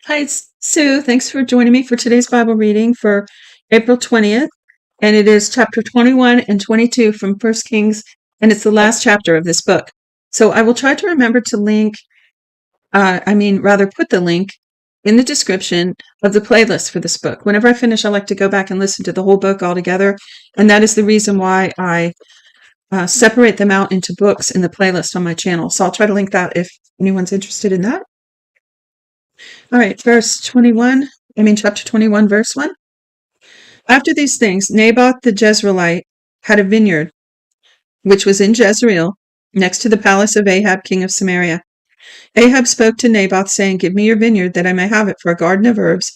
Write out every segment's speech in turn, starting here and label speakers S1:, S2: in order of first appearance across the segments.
S1: Hi, it's Sue. Thanks for joining me for today's Bible reading for April 20th. And it is chapter 21 and 22 from First Kings, and it's the last chapter of this book. So I will try to remember to put the link in the description of the playlist for this book. Whenever I finish, I like to go back and listen to the whole book all together. And that is the reason why I separate them out into books in the playlist on my channel. So I'll try to link that if anyone's interested in that. All right, chapter 21, verse 1. After these things, Naboth the Jezreelite had a vineyard, which was in Jezreel, next to the palace of Ahab, king of Samaria. Ahab spoke to Naboth, saying, "Give me your vineyard, that I may have it for a garden of herbs,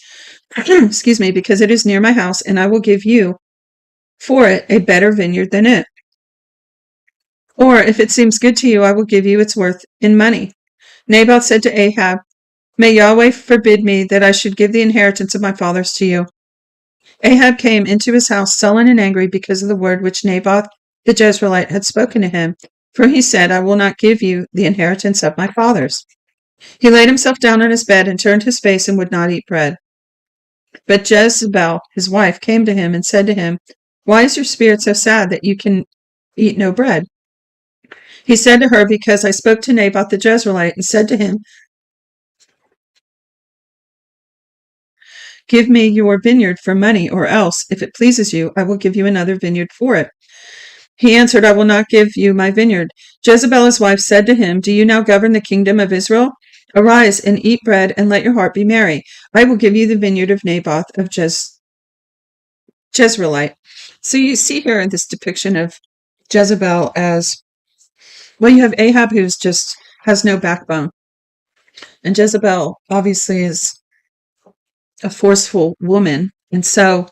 S1: excuse me, because it is near my house, and I will give you for it a better vineyard than it. Or, if it seems good to you, I will give you its worth in money." Naboth said to Ahab, "May Yahweh forbid me that I should give the inheritance of my fathers to you." Ahab came into his house sullen and angry because of the word which Naboth the Jezreelite had spoken to him. For he said, "I will not give you the inheritance of my fathers." He laid himself down on his bed and turned his face and would not eat bread. But Jezebel, his wife, came to him and said to him, "Why is your spirit so sad that you can eat no bread?" He said to her, "Because I spoke to Naboth the Jezreelite and said to him, 'Give me your vineyard for money, or else, if it pleases you, I will give you another vineyard for it.' He answered, 'I will not give you my vineyard.' Jezebel his wife said to him, 'Do you now govern the kingdom of Israel? Arise and eat bread, and let your heart be merry. I will give you the vineyard of Naboth of Jezreelite." So you see here in this depiction of Jezebel as, well, you have Ahab who's just has no backbone. And Jezebel obviously is a forceful woman. And so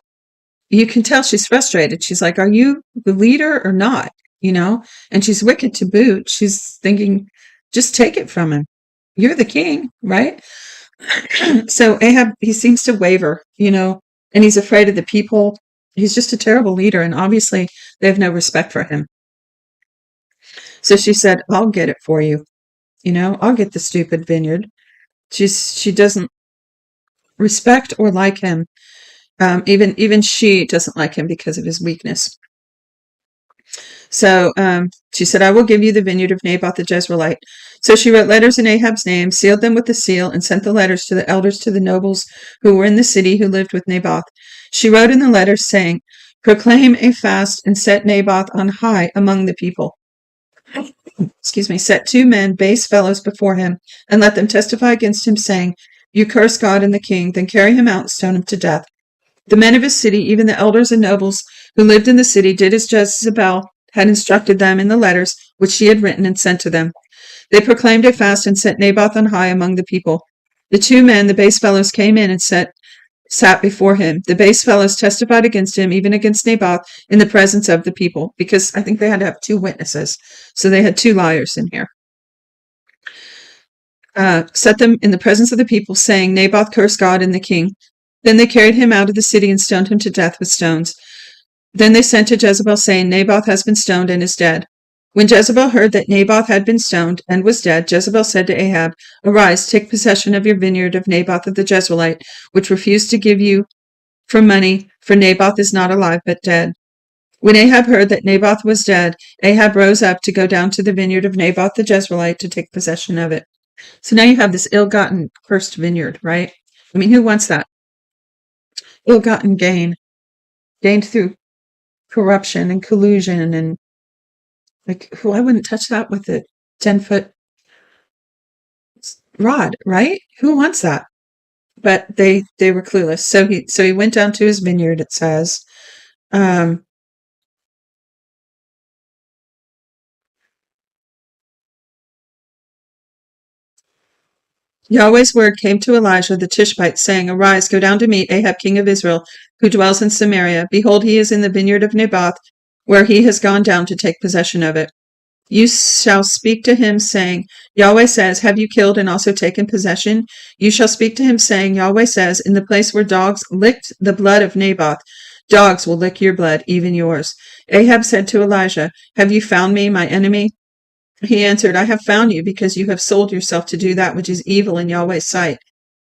S1: you can tell she's frustrated. She's like, "Are you the leader or not?" And she's wicked to boot. She's thinking, just take it from him. You're the king, right? So Ahab, he seems to waver, and he's afraid of the people. He's just a terrible leader, and obviously they have no respect for him. So she said, "I'll get it for you. I'll get the stupid vineyard." She doesn't respect or like him. Even she doesn't like him because of his weakness. So she said, "I will give you the vineyard of Naboth the Jezreelite." So she wrote letters in Ahab's name, sealed them with the seal, and sent the letters to the elders, to the nobles who were in the city who lived with Naboth. She wrote in the letters, saying, "Proclaim a fast and set Naboth on high among the people." Excuse me. "Set 2 men, base fellows, before him, and let them testify against him, saying, 'You curse God and the king.' Then carry him out and stone him to death." The men of his city, even the elders and nobles who lived in the city, did as Jezebel had instructed them in the letters which she had written and sent to them. They proclaimed a fast and set Naboth on high among the people. The 2 men, the base fellows, came in and sat before him. The base fellows testified against him, even against Naboth, in the presence of the people, because I think they had to have 2 witnesses. So they had 2 liars in here. Set them in the presence of the people, saying, "Naboth cursed God and the king." Then they carried him out of the city and stoned him to death with stones. Then they sent to Jezebel, saying, "Naboth has been stoned and is dead." When Jezebel heard that Naboth had been stoned and was dead, Jezebel said to Ahab, "Arise, take possession of your vineyard of Naboth of the Jezreelite, which refused to give you for money, for Naboth is not alive but dead." When Ahab heard that Naboth was dead, Ahab rose up to go down to the vineyard of Naboth the Jezreelite to take possession of it. So now you have this ill-gotten, cursed vineyard, right? I mean, who wants that? Ill-gotten gain, gained through corruption and collusion, and I wouldn't touch that with a 10-foot rod, right? Who wants that? But they were clueless. So he went down to his vineyard, it says. Yahweh's word came to Elijah the Tishbite, saying, "Arise, go down to meet Ahab king of Israel, who dwells in Samaria. Behold, he is in the vineyard of Naboth, where he has gone down to take possession of it. You shall speak to him, saying, Yahweh says, have you killed and also taken possession? You shall speak to him, saying, Yahweh says, in the place where dogs licked the blood of Naboth, dogs will lick your blood, even yours." Ahab said to Elijah, "Have you found me, my enemy?" He answered, "I have found you, because you have sold yourself to do that which is evil in Yahweh's sight.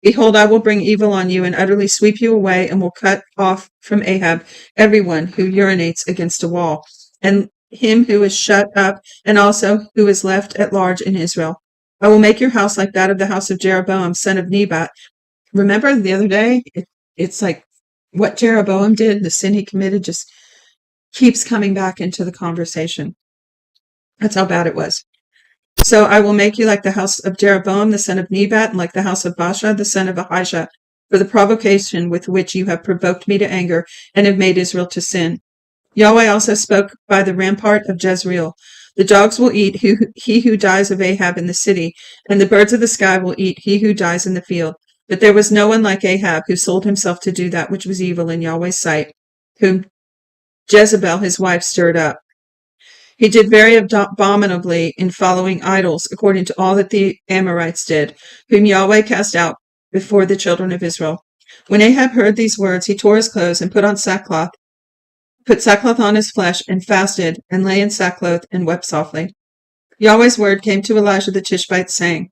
S1: Behold, I will bring evil on you and utterly sweep you away, and will cut off from Ahab everyone who urinates against a wall, and him who is shut up, and also who is left at large in Israel. I will make your house like that of the house of Jeroboam, son of Nebat. Remember the other day? It's like what Jeroboam did, the sin he committed, just keeps coming back into the conversation. That's how bad it was. So I will make you like the house of Jeroboam, the son of Nebat, and like the house of Baasha, the son of Ahijah, for the provocation with which you have provoked me to anger and have made Israel to sin. Yahweh also spoke by the rampart of Jezreel. The dogs will eat he who dies of Ahab in the city, and the birds of the sky will eat he who dies in the field. But there was no one like Ahab, who sold himself to do that which was evil in Yahweh's sight, whom Jezebel his wife stirred up. He did very abominably in following idols, according to all that the Amorites did, whom Yahweh cast out before the children of Israel. When Ahab heard these words, he tore his clothes and put sackcloth on his flesh, and fasted, and lay in sackcloth, and wept softly. Yahweh's word came to Elijah the Tishbite, saying,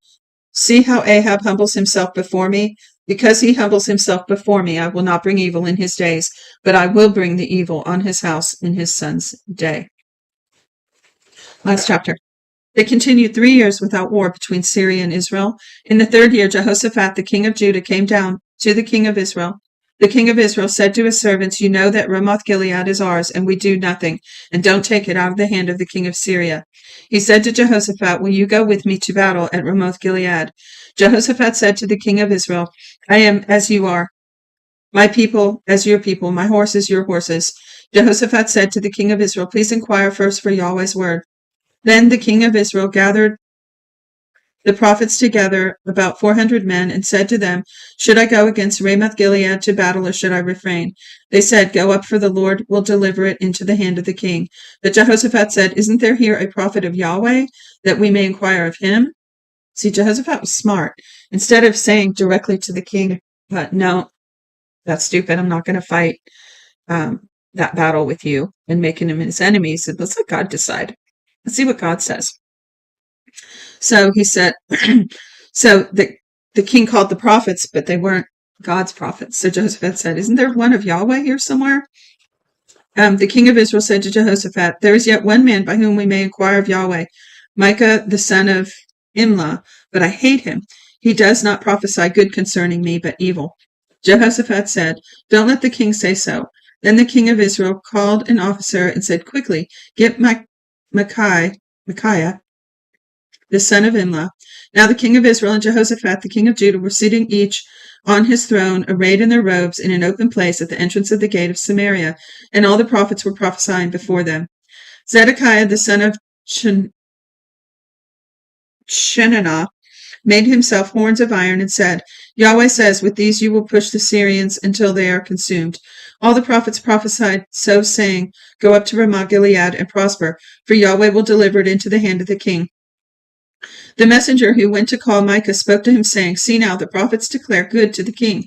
S1: See how Ahab humbles himself before me? Because he humbles himself before me, I will not bring evil in his days, but I will bring the evil on his house in his son's day. Last chapter. They continued 3 years without war between Syria and Israel. In the 3rd year, Jehoshaphat, the king of Judah, came down to the king of Israel. The king of Israel said to his servants, You know that Ramoth-Gilead is ours, and we do nothing, and don't take it out of the hand of the king of Syria. He said to Jehoshaphat, Will you go with me to battle at Ramoth-Gilead? Jehoshaphat said to the king of Israel, I am as you are, my people as your people, my horses your horses. Jehoshaphat said to the king of Israel, Please inquire first for Yahweh's word. Then the king of Israel gathered the prophets together, about 400 men, and said to them, Should I go against Ramoth-Gilead to battle, or should I refrain? They said, Go up, for the Lord will deliver it into the hand of the king. But Jehoshaphat said, Isn't there here a prophet of Yahweh, that we may inquire of him? See, Jehoshaphat was smart. Instead of saying directly to the king, No, that's stupid, I'm not going to fight that battle with you, and making him his enemy, he said, Let's let God decide. Let's see what God says. So he said, so the king called the prophets, but they weren't God's prophets. So Jehoshaphat said, Isn't there one of Yahweh here somewhere? The king of Israel said to Jehoshaphat, There is yet one man by whom we may inquire of Yahweh, Micah the son of Imlah, but I hate him. He does not prophesy good concerning me, but evil. Jehoshaphat said, Don't let the king say so. Then the king of Israel called an officer and said, Quickly, get Micaiah, the son of Imlah. Now the king of Israel and Jehoshaphat, the king of Judah, were sitting each on his throne, arrayed in their robes, in an open place at the entrance of the gate of Samaria, and all the prophets were prophesying before them. Zedekiah, the son of Chenaanah, made himself horns of iron and said, Yahweh says, With these you will push the Syrians until they are consumed. All the prophets prophesied so, saying, Go up to Ramoth-Gilead and prosper, for Yahweh will deliver it into the hand of the king. The messenger who went to call Micah spoke to him, saying, See now, the prophets declare good to the king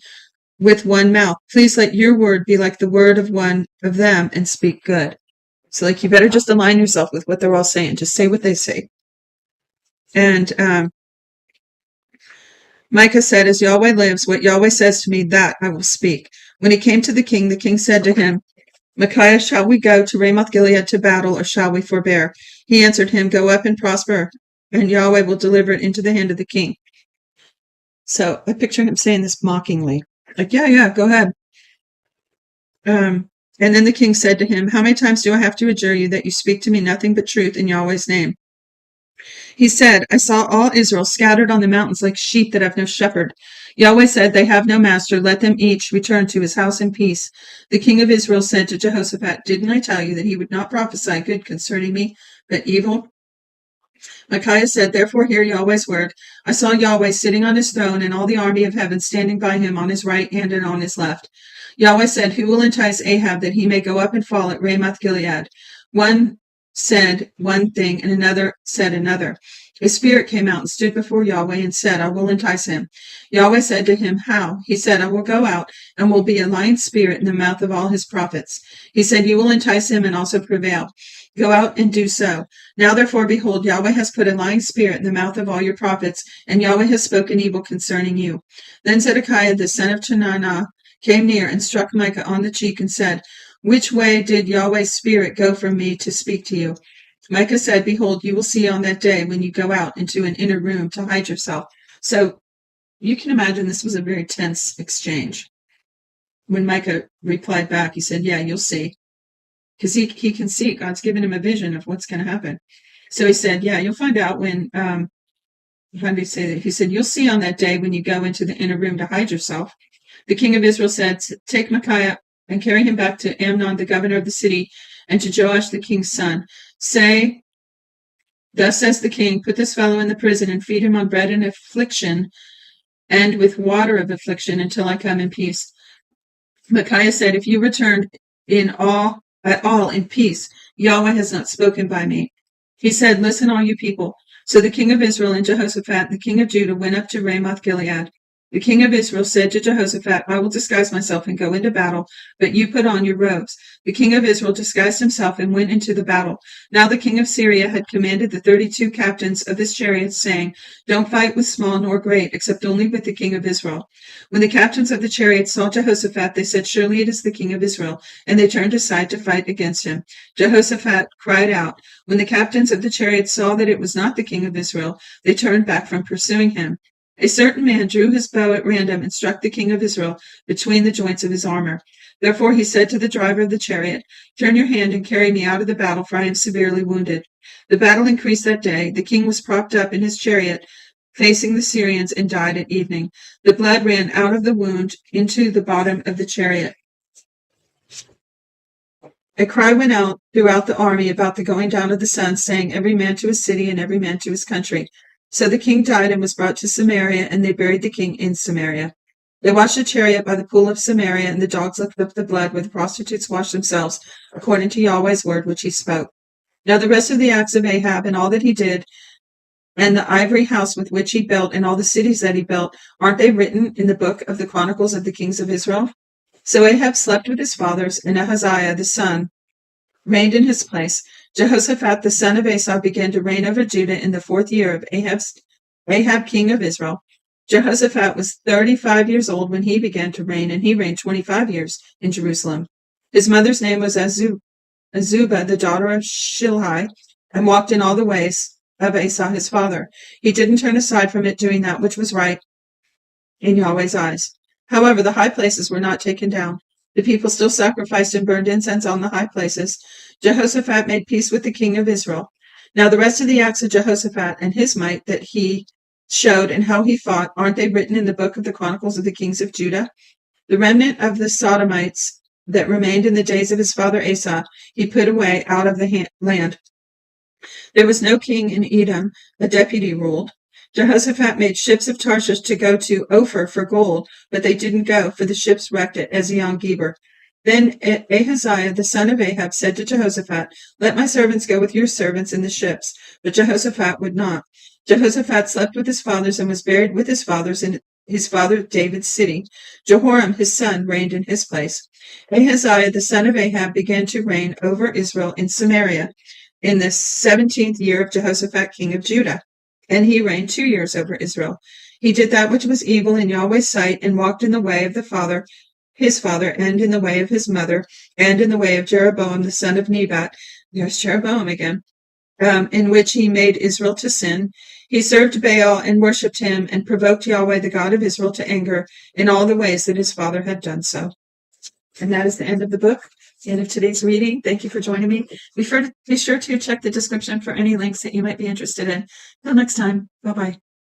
S1: with one mouth. Please let your word be like the word of one of them, and speak good. So, you better just align yourself with what they're all saying. Just say what they say. And Micah said, As Yahweh lives, what Yahweh says to me, that I will speak. When he came to the king said to him, Micaiah, shall we go to Ramoth-Gilead to battle, or shall we forbear? He answered him, Go up and prosper, and Yahweh will deliver it into the hand of the king. So I picture him saying this mockingly, yeah, go ahead. And then the king said to him, How many times do I have to adjure you that you speak to me nothing but truth in Yahweh's name? He said, I saw all Israel scattered on the mountains like sheep that have no shepherd. Yahweh said, They have no master. Let them each return to his house in peace. The king of Israel said to Jehoshaphat, Didn't I tell you that he would not prophesy good concerning me, but evil? Micaiah said, Therefore hear Yahweh's word. I saw Yahweh sitting on his throne, and all the army of heaven standing by him on his right hand and on his left. Yahweh said, Who will entice Ahab that he may go up and fall at Ramoth-Gilead? One said one thing, and another said another. A spirit came out and stood before Yahweh and said, I will entice him. Yahweh said to him, How? He said, I will go out and will be a lying spirit in the mouth of all his prophets. He said, You will entice him and also prevail. Go out and do so. Now therefore, behold, Yahweh has put a lying spirit in the mouth of all your prophets, and Yahweh has spoken evil concerning you. Then Zedekiah the son of Chenaanah came near and struck Micah on the cheek and said, Which way did Yahweh's spirit go from me to speak to you? Micah said, Behold, you will see on that day when you go out into an inner room to hide yourself. So you can imagine this was a very tense exchange. When Micah replied back, he said, Yeah, you'll see. Because he can see, God's given him a vision of what's going to happen. So he said, Yeah, you'll find out when, how do you say that? He said, You'll see on that day when you go into the inner room to hide yourself. The king of Israel said, Take Micaiah and carry him back to Amnon, the governor of the city, and to Joash, the king's son. Say, Thus says the king, Put this fellow in the prison and feed him on bread and affliction and with water of affliction until I come in peace. Micaiah said, If you return at all in peace, Yahweh has not spoken by me. He said, Listen, all you people. So the king of Israel and Jehoshaphat, the king of Judah, went up to Ramoth Gilead. The king of Israel said to Jehoshaphat, I will disguise myself and go into battle, but you put on your robes. The king of Israel disguised himself and went into the battle. Now the king of Syria had commanded the 32 captains of his chariots, saying, Don't fight with small nor great, except only with the king of Israel. When the captains of the chariots saw Jehoshaphat, they said, Surely it is the king of Israel, and they turned aside to fight against him. Jehoshaphat cried out. When the captains of the chariots saw that it was not the king of Israel, they turned back from pursuing him. A certain man drew his bow at random and struck the king of Israel between the joints of his armor. Therefore he said to the driver of the chariot, Turn your hand and carry me out of the battle, for I am severely wounded. The battle increased that day. The king was propped up in his chariot, facing the Syrians, and died at evening. The blood ran out of the wound into the bottom of the chariot. A cry went out throughout the army about the going down of the sun, saying, Every man to his city and every man to his country. So the king died and was brought to Samaria, and they buried the king in Samaria. They washed the chariot by the pool of Samaria, and the dogs licked up the blood where the prostitutes washed themselves, according to Yahweh's word which he spoke. Now the rest of the acts of Ahab and all that he did, and the ivory house with which he built, and all the cities that he built, aren't they written in the book of the Chronicles of the kings of Israel? So Ahab slept with his fathers, and Ahaziah the son reigned in his place. Jehoshaphat the son of Asa began to reign over Judah in the 4th year of Ahab king of Israel. Jehoshaphat was 35 years old when he began to reign, and he reigned 25 years in Jerusalem. His mother's name was Azubah, the daughter of Shilhi, and walked in all the ways of Asa his father. He didn't turn aside from it, doing that which was right in Yahweh's eyes. However, the high places were not taken down. The people still sacrificed and burned incense on the high places. Jehoshaphat made peace with the king of Israel. Now the rest of the acts of Jehoshaphat and his might that he showed and how he fought, aren't they written in the book of the Chronicles of the kings of Judah? The remnant of the Sodomites that remained in the days of his father Asa, he put away out of the land. There was no king in Edom, a deputy ruled. Jehoshaphat made ships of Tarshish to go to Ophir for gold, but they didn't go, for the ships wrecked at Ezion-Geber. Then Ahaziah the son of Ahab said to Jehoshaphat, Let my servants go with your servants in the ships. But Jehoshaphat would not. Jehoshaphat slept with his fathers and was buried with his fathers in his father David's city. Jehoram his son reigned in his place. Ahaziah the son of Ahab began to reign over Israel in Samaria in the 17th year of Jehoshaphat king of Judah. And he reigned 2 years over Israel. He did that which was evil in Yahweh's sight, and walked in the way of his father, and in the way of his mother, and in the way of Jeroboam the son of Nebat. There's Jeroboam again. In which he made Israel to sin. He served Baal and worshipped him, and provoked Yahweh the God of Israel to anger in all the ways that his father had done so. And that is the end of the book, the end of today's reading. Thank you for joining me. Be sure to check the description for any links that you might be interested in. Till next time, bye-bye.